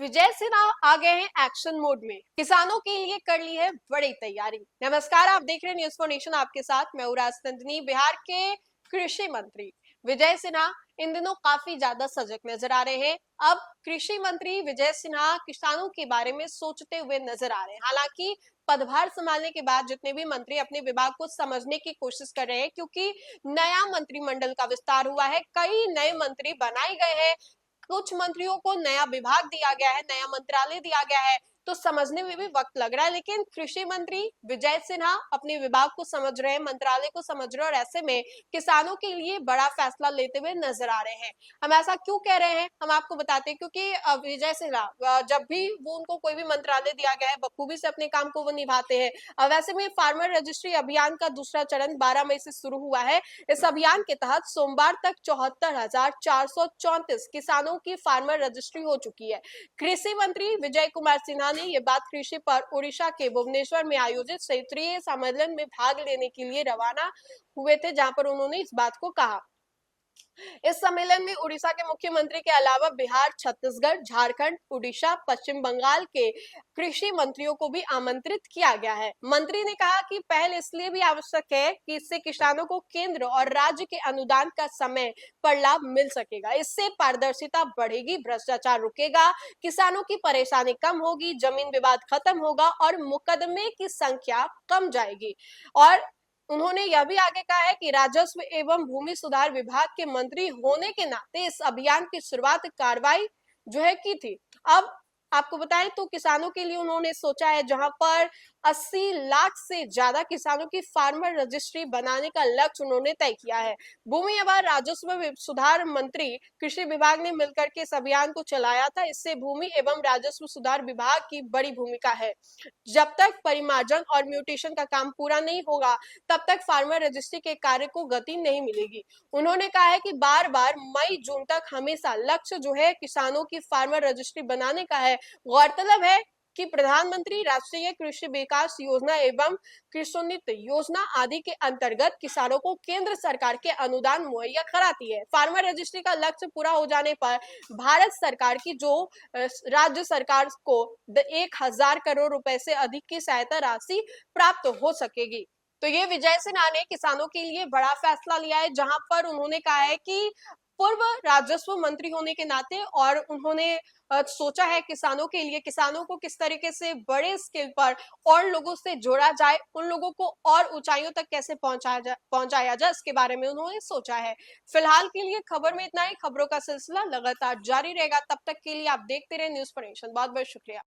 विजय सिन्हा आ गए हैं action mode में। किसानों के लिए कर ली है बड़ी तैयारी। नमस्कार, आप देख रहे हैं न्यूज़ फॉर नेशन, आपके साथ मैं उरास नंदिनी। बिहार के कृषि मंत्री विजय सिन्हा इन दिनों काफी ज्यादा सजग नजर आ रहे हैं। अब कृषि मंत्री विजय सिन्हा किसानों के बारे में सोचते हुए नजर आ रहे हैं। हालांकि पदभार संभालने के बाद जितने भी मंत्री अपने विभाग को समझने की कोशिश कर रहे हैं, क्योंकि नया मंत्रिमंडल का विस्तार हुआ है, कई नए मंत्री बनाए गए हैं, कुछ मंत्रियों को नया विभाग दिया गया है, नया मंत्रालय दिया गया है, तो समझने में भी वक्त लग रहा है। लेकिन कृषि मंत्री विजय सिन्हा अपने विभाग को समझ रहे हैं, मंत्रालय को समझ रहे हैं, और ऐसे में किसानों के लिए बड़ा फैसला लेते हुए नजर आ रहे हैं। हम ऐसा क्यों कह रहे हैं, हम आपको बताते हैं, क्योंकि विजय सिन्हा जब भी वो उनको कोई भी मंत्रालय दिया गया है, बखूबी से अपने काम को वो निभाते हैं। वैसे में फार्मर रजिस्ट्री अभियान का दूसरा चरण 12 मई से शुरू हुआ है। इस अभियान के तहत सोमवार तक 74,434 किसानों की फार्मर रजिस्ट्री हो चुकी है। कृषि मंत्री विजय कुमार सिन्हा ने ये बात कृषि पर उड़ीसा के भुवनेश्वर में आयोजित क्षेत्रीय सम्मेलन में भाग लेने के लिए रवाना हुए थे, जहां पर उन्होंने इस बात को कहा। इस सम्मेलन में उड़ीसा के मुख्यमंत्री के अलावा बिहार, छत्तीसगढ़, झारखंड, उड़ीसा, पश्चिम बंगाल के कृषि मंत्रियों को भी आमंत्रित किया गया है। मंत्री ने कहा कि पहल इसलिए भी आवश्यक है कि इससे किसानों को केंद्र और राज्य के अनुदान का समय पर लाभ मिल सकेगा। इससे पारदर्शिता बढ़ेगी, भ्रष्टाचार रुकेगा, किसानों की परेशानी कम होगी, जमीन विवाद खत्म होगा और मुकदमे की संख्या कम जाएगी। और उन्होंने यह भी आगे कहा है कि राजस्व एवं भूमि सुधार विभाग के मंत्री होने के नाते इस अभियान की शुरुआत कार्रवाई जो है की थी। अब आपको बताएं तो किसानों के लिए उन्होंने सोचा है, जहां पर 80 लाख से ज्यादा किसानों की फार्मर रजिस्ट्री बनाने का लक्ष्य उन्होंने तय किया है। भूमि एवं राजस्व सुधार मंत्री कृषि विभाग ने मिलकर के इस अभियान को चलाया था। इससे भूमि एवं राजस्व सुधार विभाग की बड़ी भूमिका है। जब तक परिमार्जन और म्यूटेशन का काम पूरा नहीं होगा, तब तक फार्मर रजिस्ट्री के कार्य को गति नहीं मिलेगी। उन्होंने कहा है कि बार बार मई जून तक हमेशा लक्ष्य जो है किसानों की फार्मर रजिस्ट्री बनाने का है। गौरतलब है कि प्रधानमंत्री राष्ट्रीय कृषि विकास योजना एवं कृषोन्नति योजना आदि के अंतर्गत किसानों को केंद्र सरकार के अनुदान मुहैया कराती है। फार्मर रजिस्ट्री का लक्ष्य पूरा हो जाने पर भारत सरकार की जो राज्य सरकार को 1,000 करोड़ रुपए से अधिक की सहायता राशि प्राप्त हो सकेगी। तो ये विजय सिन्हा ने किसानों के लिए बड़ा फैसला लिया है, जहां पर उन्होंने कहा है कि पूर्व राजस्व मंत्री होने के नाते और उन्होंने सोचा है किसानों के लिए, किसानों को किस तरीके से बड़े स्केल पर और लोगों से जोड़ा जाए, उन लोगों को और ऊंचाइयों तक कैसे पहुंचाया जाए, इसके बारे में उन्होंने सोचा है। फिलहाल के लिए खबर में इतना ही। खबरों का सिलसिला लगातार जारी रहेगा। तब तक के लिए आप देखते रहे न्यूज़ फॉर नेशन। बहुत बहुत शुक्रिया।